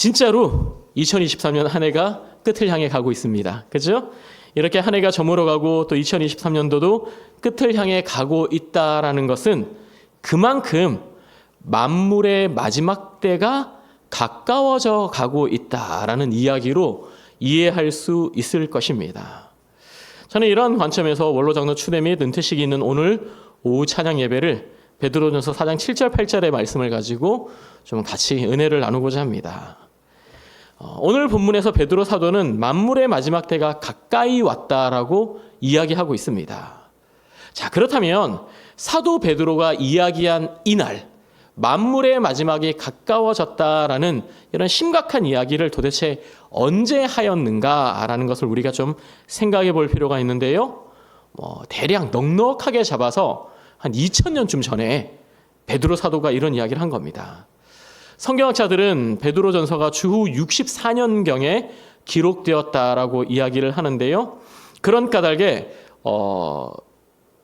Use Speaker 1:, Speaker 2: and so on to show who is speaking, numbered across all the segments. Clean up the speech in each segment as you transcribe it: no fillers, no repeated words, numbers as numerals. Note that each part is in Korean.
Speaker 1: 진짜로 2023년 한 해가 끝을 향해 가고 있습니다. 그죠? 이렇게 한 해가 저물어가고 또 2023년도도 끝을 향해 가고 있다라는 것은 그만큼 만물의 마지막 때가 가까워져 가고 있다라는 이야기로 이해할 수 있을 것입니다. 저는 이러한 관점에서 원로장로 추대 및 은퇴식이 있는 오늘 오후 찬양 예배를 베드로전서 4장 7절 8절의 말씀을 가지고 좀 같이 은혜를 나누고자 합니다. 오늘 본문에서 베드로 사도는 만물의 마지막 때가 가까이 왔다라고 이야기하고 있습니다. 자, 그렇다면 사도 베드로가 이야기한 이날 만물의 마지막이 가까워졌다라는 이런 심각한 이야기를 도대체 언제 하였는가라는 것을 우리가 좀 생각해 볼 필요가 있는데요. 대략 넉넉하게 잡아서 한 2000년쯤 전에 베드로 사도가 이런 이야기를 한 겁니다. 성경학자들은 베드로전서가 주후 64년경에 기록되었다라고 이야기를 하는데요. 그런 까닭에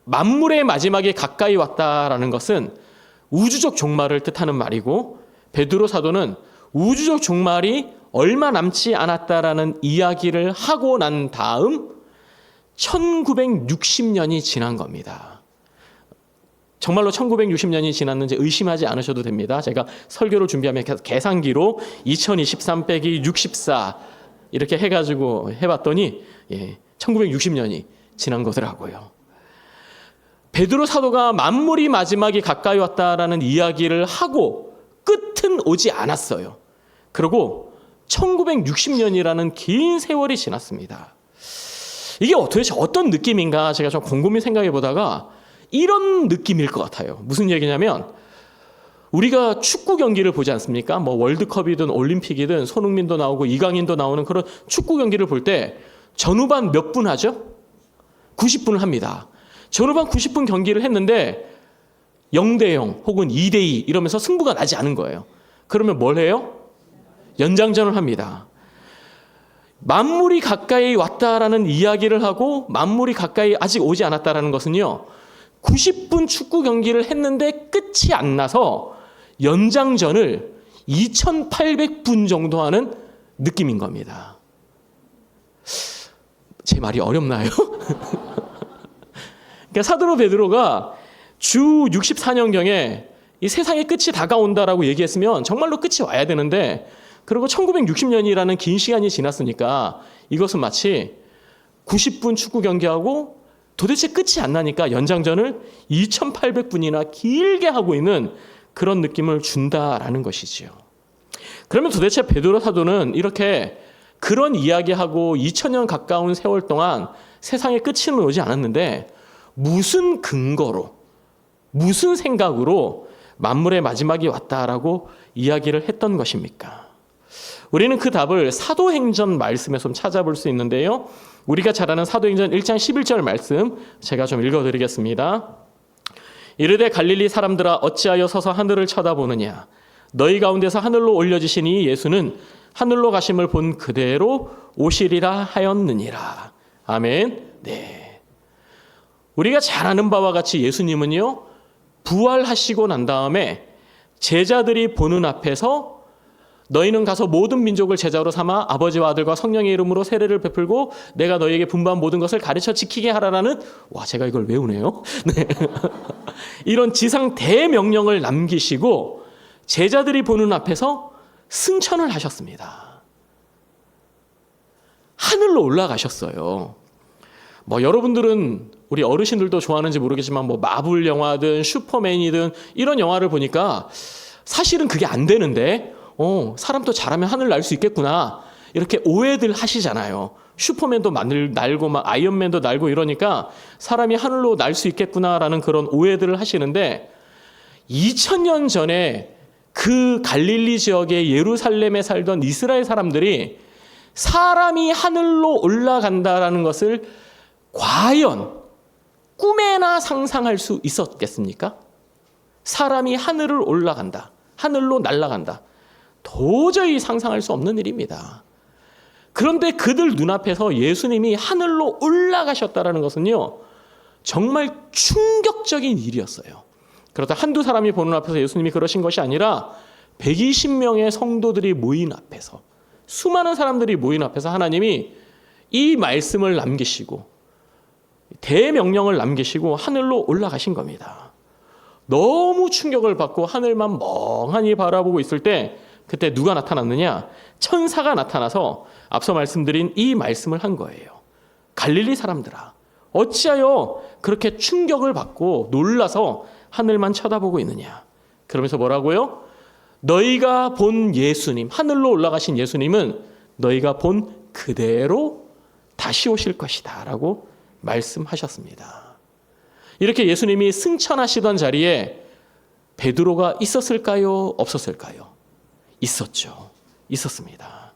Speaker 1: 만물의 마지막이 가까이 왔다라는 것은 우주적 종말을 뜻하는 말이고, 베드로 사도는 우주적 종말이 얼마 남지 않았다라는 이야기를 하고 난 다음 1960년이 지난 겁니다. 정말로 1960년이 지났는지 의심하지 않으셔도 됩니다. 제가 설교를 준비하면 계산기로 2023 빼기 64 이렇게 해가지고 해봤더니 1960년이 지난 거더라고요. 베드로 사도가 만물이 마지막이 가까이 왔다라는 이야기를 하고 끝은 오지 않았어요. 그리고 1960년이라는 긴 세월이 지났습니다. 이게 도대체 어떤 느낌인가 제가 좀 곰곰이 생각해 보다가 이런 느낌일 것 같아요. 무슨 얘기냐면 우리가 축구 경기를 보지 않습니까? 월드컵이든 올림픽이든 손흥민도 나오고 이강인도 나오는 그런 축구 경기를 볼 때 전후반 몇 분 하죠? 90분을 합니다. 전후반 90분 경기를 했는데 0대0 혹은 2대2 이러면서 승부가 나지 않은 거예요. 그러면 뭘 해요? 연장전을 합니다. 만물이 가까이 왔다라는 이야기를 하고 만물이 가까이 아직 오지 않았다라는 것은요, 90분 축구 경기를 했는데 끝이 안 나서 연장전을 2800분 정도 하는 느낌인 겁니다. 제 말이 어렵나요? 그러니까 사도 베드로가 주 64년경에 이 세상의 끝이 다가온다라고 얘기했으면 정말로 끝이 와야 되는데, 그리고 1960년이라는 긴 시간이 지났으니까 이것은 마치 90분 축구 경기하고 도대체 끝이 안 나니까 연장전을 2800분이나 길게 하고 있는 그런 느낌을 준다라는 것이지요. 그러면 도대체 베드로 사도는 이렇게 그런 이야기하고 2000년 가까운 세월 동안 세상의 끝은 오지 않았는데 무슨 근거로, 무슨 생각으로 만물의 마지막이 왔다라고 이야기를 했던 것입니까? 우리는 그 답을 사도행전 말씀에서 좀 찾아볼 수 있는데요. 우리가 잘 아는 사도행전 1장 11절 말씀 제가 좀 읽어드리겠습니다. 이르되 갈릴리 사람들아 어찌하여 서서 하늘을 쳐다보느냐. 너희 가운데서 하늘로 올려지시니 예수는 하늘로 가심을 본 그대로 오시리라 하였느니라. 아멘. 네. 우리가 잘 아는 바와 같이 예수님은요, 부활하시고 난 다음에 제자들이 보는 앞에서 너희는 가서 모든 민족을 제자로 삼아 아버지와 아들과 성령의 이름으로 세례를 베풀고 내가 너희에게 분부한 모든 것을 가르쳐 지키게 하라라는, 제가 이걸 외우네요. 네. 이런 지상 대명령을 남기시고 제자들이 보는 앞에서 승천을 하셨습니다. 하늘로 올라가셨어요. 여러분들은 우리 어르신들도 좋아하는지 모르겠지만 마블 영화든 슈퍼맨이든 이런 영화를 보니까 사실은 그게 안 되는데 사람도 잘하면 하늘 날 수 있겠구나 이렇게 오해들 하시잖아요. 슈퍼맨도 날고 아이언맨도 날고 이러니까 사람이 하늘로 날 수 있겠구나라는 그런 오해들을 하시는데, 2000년 전에 그 갈릴리 지역의 예루살렘에 살던 이스라엘 사람들이 사람이 하늘로 올라간다라는 것을 과연 꿈에나 상상할 수 있었겠습니까? 사람이 하늘을 올라간다, 하늘로 날아간다. 도저히 상상할 수 없는 일입니다. 그런데 그들 눈앞에서 예수님이 하늘로 올라가셨다는 것은요, 정말 충격적인 일이었어요. 그러다 한두 사람이 보는 앞에서 예수님이 그러신 것이 아니라 120명의 성도들이 모인 앞에서, 수많은 사람들이 모인 앞에서 하나님이 이 말씀을 남기시고 대명령을 남기시고 하늘로 올라가신 겁니다. 너무 충격을 받고 하늘만 멍하니 바라보고 있을 때 그때 누가 나타났느냐? 천사가 나타나서 앞서 말씀드린 이 말씀을 한 거예요. 갈릴리 사람들아, 어찌하여 그렇게 충격을 받고 놀라서 하늘만 쳐다보고 있느냐? 그러면서 뭐라고요? 너희가 본 예수님, 하늘로 올라가신 예수님은 너희가 본 그대로 다시 오실 것이다 라고 말씀하셨습니다. 이렇게 예수님이 승천하시던 자리에 베드로가 있었을까요? 없었을까요? 있었죠. 있었습니다.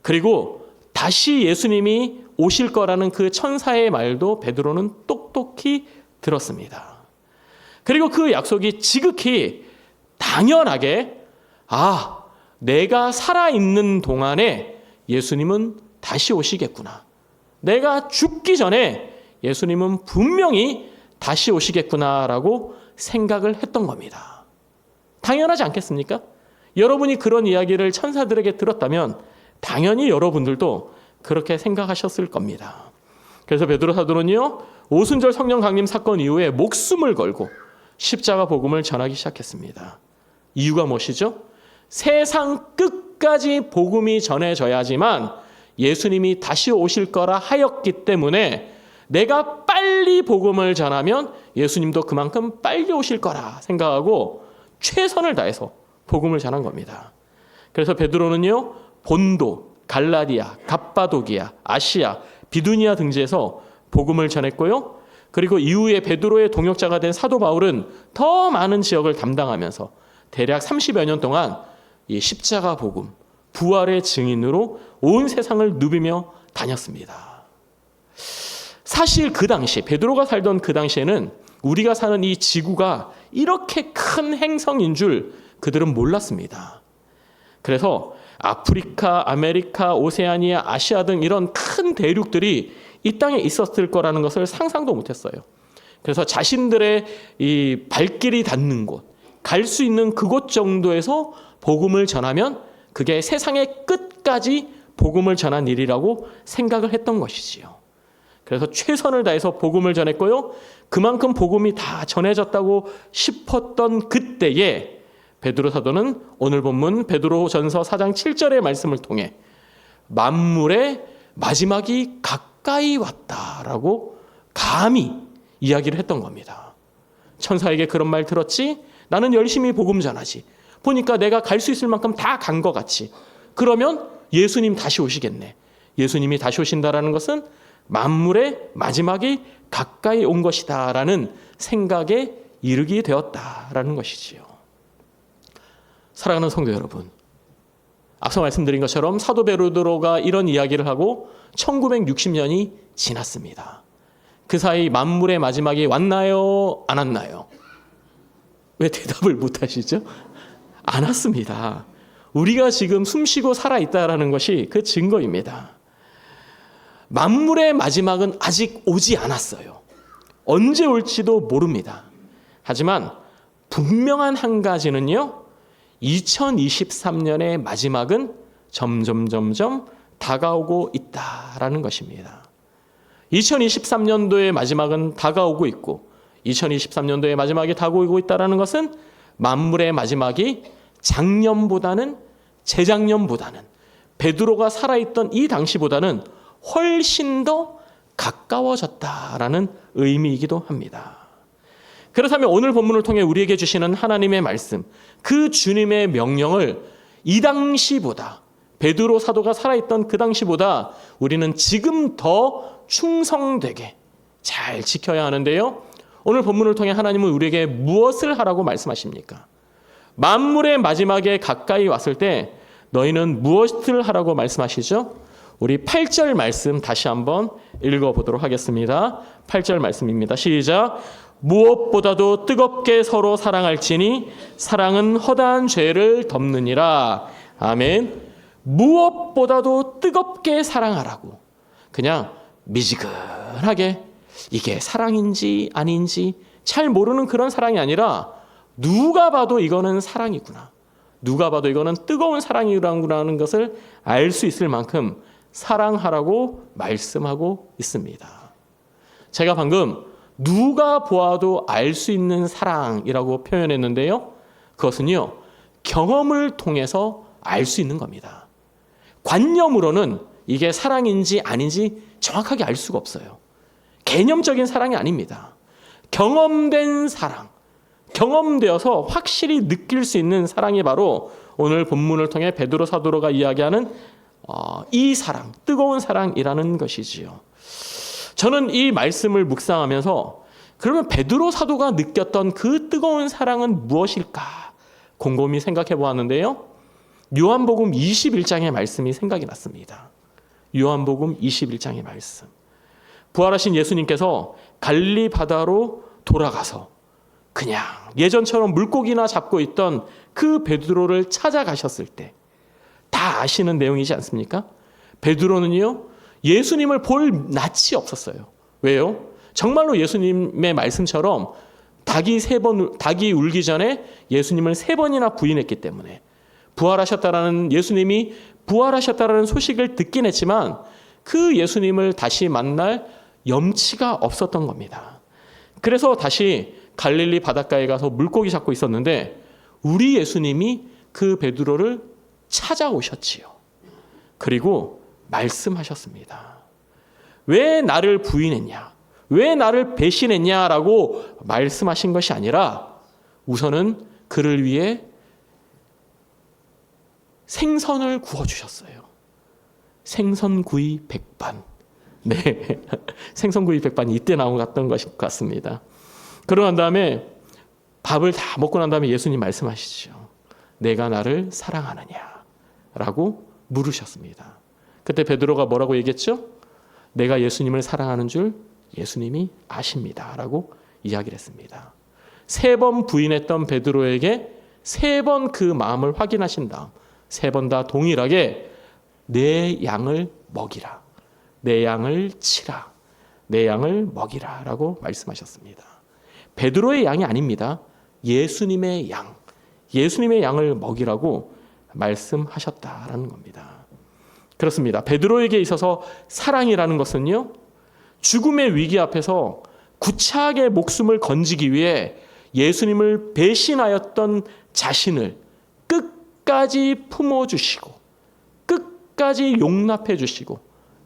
Speaker 1: 그리고 다시 예수님이 오실 거라는 그 천사의 말도 베드로는 똑똑히 들었습니다. 그리고 그 약속이 지극히 당연하게 내가 살아있는 동안에 예수님은 다시 오시겠구나. 내가 죽기 전에 예수님은 분명히 다시 오시겠구나라고 생각을 했던 겁니다. 당연하지 않겠습니까? 여러분이 그런 이야기를 천사들에게 들었다면 당연히 여러분들도 그렇게 생각하셨을 겁니다. 그래서 베드로 사도는요, 오순절 성령 강림 사건 이후에 목숨을 걸고 십자가 복음을 전하기 시작했습니다. 이유가 무엇이죠? 세상 끝까지 복음이 전해져야지만 예수님이 다시 오실 거라 하였기 때문에 내가 빨리 복음을 전하면 예수님도 그만큼 빨리 오실 거라 생각하고 최선을 다해서 복음을 전한 겁니다. 그래서 베드로는요, 본도, 갈라디아, 갑바도기아, 아시아, 비두니아 등지에서 복음을 전했고요. 그리고 이후에 베드로의 동역자가 된 사도 바울은 더 많은 지역을 담당하면서 대략 30여 년 동안 이 십자가 복음, 부활의 증인으로 온 세상을 누비며 다녔습니다. 사실 그 당시, 베드로가 살던 그 당시에는 우리가 사는 이 지구가 이렇게 큰 행성인 줄 그들은 몰랐습니다. 그래서 아프리카, 아메리카, 오세아니아, 아시아 등 이런 큰 대륙들이 이 땅에 있었을 거라는 것을 상상도 못했어요. 그래서 자신들의 이 발길이 닿는 곳, 갈 수 있는 그곳 정도에서 복음을 전하면 그게 세상의 끝까지 복음을 전한 일이라고 생각을 했던 것이지요. 그래서 최선을 다해서 복음을 전했고요. 그만큼 복음이 다 전해졌다고 싶었던 그때에 베드로 사도는 오늘 본문 베드로전서 4장 7절의 말씀을 통해 만물의 마지막이 가까이 왔다라고 감히 이야기를 했던 겁니다. 천사에게 그런 말 들었지? 나는 열심히 복음 전하지. 보니까 내가 갈 수 있을 만큼 다 간 것 같이. 그러면 예수님 다시 오시겠네. 예수님이 다시 오신다라는 것은 만물의 마지막이 가까이 온 것이다 라는 생각에 이르게 되었다라는 것이지요. 사랑하는 성도 여러분, 앞서 말씀드린 것처럼 사도 베드로가 이런 이야기를 하고 1960년이 지났습니다. 그 사이 만물의 마지막이 왔나요? 안 왔나요? 왜 대답을 못 하시죠? 안 왔습니다. 우리가 지금 숨쉬고 살아있다는 것이 그 증거입니다. 만물의 마지막은 아직 오지 않았어요. 언제 올지도 모릅니다. 하지만 분명한 한 가지는요, 2023년의 마지막은 점점 다가오고 있다라는 것입니다. 2023년도의 마지막은 다가오고 있고 2023년도의 마지막이 다가오고 있다는 것은 만물의 마지막이 작년보다는 재작년보다는 베드로가 살아있던 이 당시보다는 훨씬 더 가까워졌다라는 의미이기도 합니다. 그렇다면 오늘 본문을 통해 우리에게 주시는 하나님의 말씀, 그 주님의 명령을 이 당시보다, 베드로 사도가 살아있던 그 당시보다 우리는 지금 더 충성되게 잘 지켜야 하는데요. 오늘 본문을 통해 하나님은 우리에게 무엇을 하라고 말씀하십니까? 만물의 마지막에 가까이 왔을 때 너희는 무엇을 하라고 말씀하시죠? 우리 8절 말씀 다시 한번 읽어보도록 하겠습니다. 8절 말씀입니다. 시작. 무엇보다도 뜨겁게 서로 사랑할지니 사랑은 허다한 죄를 덮느니라. 아멘. 무엇보다도 뜨겁게 사랑하라고. 그냥 미지근하게 이게 사랑인지 아닌지 잘 모르는 그런 사랑이 아니라 누가 봐도 이거는 사랑이구나. 누가 봐도 이거는 뜨거운 사랑이라는 것을 알 수 있을 만큼 사랑하라고 말씀하고 있습니다. 제가 방금 누가 보아도 알 수 있는 사랑이라고 표현했는데요. 그것은요, 경험을 통해서 알 수 있는 겁니다. 관념으로는 이게 사랑인지 아닌지 정확하게 알 수가 없어요. 개념적인 사랑이 아닙니다. 경험된 사랑, 경험되어서 확실히 느낄 수 있는 사랑이 바로 오늘 본문을 통해 베드로 사도가 이야기하는 이 사랑, 뜨거운 사랑이라는 것이지요. 저는 이 말씀을 묵상하면서 그러면 베드로 사도가 느꼈던 그 뜨거운 사랑은 무엇일까 곰곰이 생각해 보았는데요. 요한복음 21장의 말씀이 생각이 났습니다. 요한복음 21장의 말씀. 부활하신 예수님께서 갈릴리 바다로 돌아가서 그냥 예전처럼 물고기나 잡고 있던 그 베드로를 찾아가셨을 때 다 아시는 내용이지 않습니까? 베드로는요, 예수님을 볼 낯이 없었어요. 왜요? 정말로 예수님의 말씀처럼 닭이 울기 전에 예수님을 3번이나 부인했기 때문에 부활하셨다라는 예수님이 부활하셨다라는 소식을 듣긴 했지만 그 예수님을 다시 만날 염치가 없었던 겁니다. 그래서 다시 갈릴리 바닷가에 가서 물고기 잡고 있었는데 우리 예수님이 그 베드로를 찾아오셨지요. 그리고 말씀하셨습니다. 왜 나를 부인했냐? 왜 나를 배신했냐라고 말씀하신 것이 아니라 우선은 그를 위해 생선을 구워주셨어요. 생선구이 백반. 네, 생선구이 백반이 이때 나왔던 것 같습니다. 그러고 난 다음에 밥을 다 먹고 난 다음에 예수님 말씀하시죠. 내가 나를 사랑하느냐? 라고 물으셨습니다. 그때 베드로가 뭐라고 얘기했죠? 내가 예수님을 사랑하는 줄 예수님이 아십니다. 라고 이야기를 했습니다. 3번 부인했던 베드로에게 3번 그 마음을 확인하신 다음 3번 다 동일하게 내 양을 먹이라. 내 양을 치라. 내 양을 먹이라. 라고 말씀하셨습니다. 베드로의 양이 아닙니다. 예수님의 양. 예수님의 양을 먹이라고 말씀하셨다라는 겁니다. 그렇습니다. 베드로에게 있어서 사랑이라는 것은요, 죽음의 위기 앞에서 구차하게 목숨을 건지기 위해 예수님을 배신하였던 자신을 끝까지 품어주시고 끝까지 용납해 주시고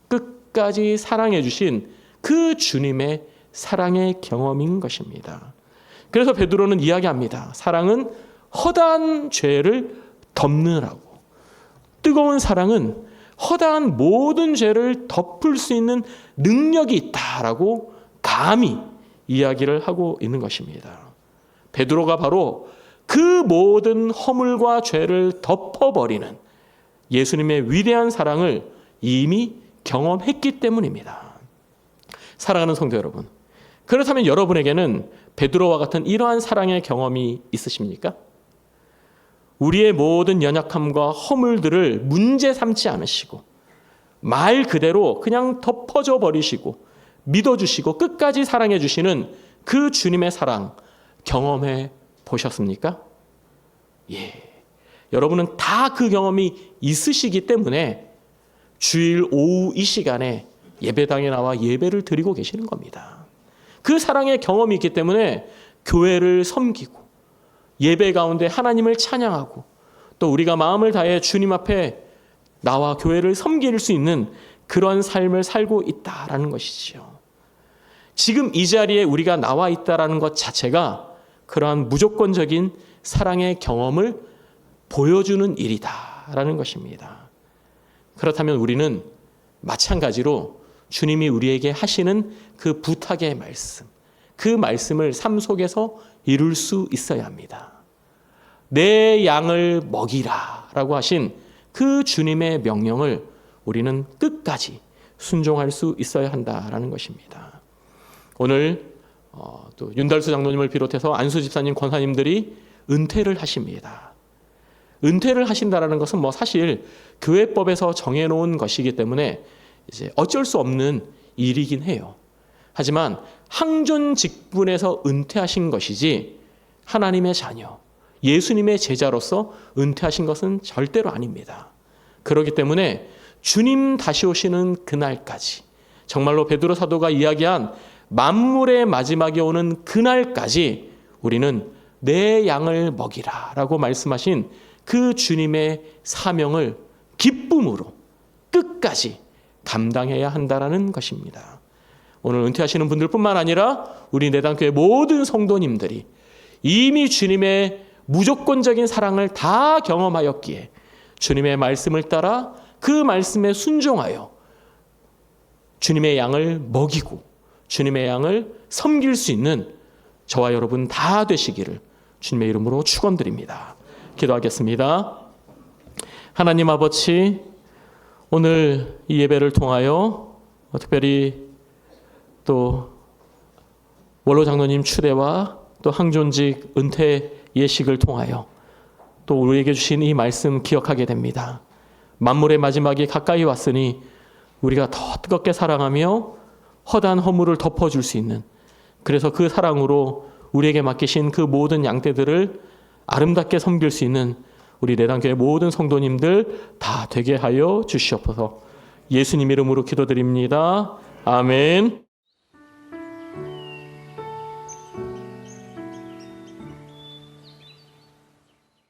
Speaker 1: 끝까지 사랑해 주신 그 주님의 사랑의 경험인 것입니다. 그래서 베드로는 이야기합니다. 사랑은 허다한 죄를 덮느라고. 뜨거운 사랑은 허다한 모든 죄를 덮을 수 있는 능력이 있다라고 감히 이야기를 하고 있는 것입니다. 베드로가 바로 그 모든 허물과 죄를 덮어버리는 예수님의 위대한 사랑을 이미 경험했기 때문입니다. 사랑하는 성도 여러분, 그렇다면 여러분에게는 베드로와 같은 이러한 사랑의 경험이 있으십니까? 우리의 모든 연약함과 허물들을 문제 삼지 않으시고 말 그대로 그냥 덮어져 버리시고 믿어주시고 끝까지 사랑해 주시는 그 주님의 사랑 경험해 보셨습니까? 예, 여러분은 다 그 경험이 있으시기 때문에 주일 오후 이 시간에 예배당에 나와 예배를 드리고 계시는 겁니다. 그 사랑의 경험이 있기 때문에 교회를 섬기고 예배 가운데 하나님을 찬양하고 또 우리가 마음을 다해 주님 앞에 나와 교회를 섬길 수 있는 그런 삶을 살고 있다라는 것이지요. 지금 이 자리에 우리가 나와 있다라는 것 자체가 그러한 무조건적인 사랑의 경험을 보여주는 일이다라는 것입니다. 그렇다면 우리는 마찬가지로 주님이 우리에게 하시는 그 부탁의 말씀, 그 말씀을 삶 속에서 이룰 수 있어야 합니다. 내 양을 먹이라 라고 하신 그 주님의 명령을 우리는 끝까지 순종할 수 있어야 한다라는 것입니다. 오늘 또 윤달수 장로님을 비롯해서 안수 집사님, 권사님들이 은퇴를 하십니다. 은퇴를 하신다라는 것은 뭐 사실 교회법에서 정해놓은 것이기 때문에 이제 어쩔 수 없는 일이긴 해요. 하지만 항존 직분에서 은퇴하신 것이지 하나님의 자녀, 예수님의 제자로서 은퇴하신 것은 절대로 아닙니다. 그렇기 때문에 주님 다시 오시는 그날까지, 정말로 베드로 사도가 이야기한 만물의 마지막에 오는 그날까지 우리는 내 양을 먹이라 라고 말씀하신 그 주님의 사명을 기쁨으로 끝까지 감당해야 한다는 것입니다. 오늘 은퇴하시는 분들뿐만 아니라 우리 내단교회 모든 성도님들이 이미 주님의 무조건적인 사랑을 다 경험하였기에 주님의 말씀을 따라 그 말씀에 순종하여 주님의 양을 먹이고 주님의 양을 섬길 수 있는 저와 여러분 다 되시기를 주님의 이름으로 축원드립니다. 기도하겠습니다. 하나님 아버지, 오늘 이 예배를 통하여 특별히 또 원로 장로님 추대와 또 항존직 은퇴 예식을 통하여 또 우리에게 주신 이 말씀 기억하게 됩니다. 만물의 마지막이 가까이 왔으니 우리가 더 뜨겁게 사랑하며 허다한 허물을 덮어줄 수 있는, 그래서 그 사랑으로 우리에게 맡기신 그 모든 양떼들을 아름답게 섬길 수 있는 우리 내단교회 모든 성도님들 다 되게 하여 주시옵소서. 예수님 이름으로 기도드립니다. 아멘.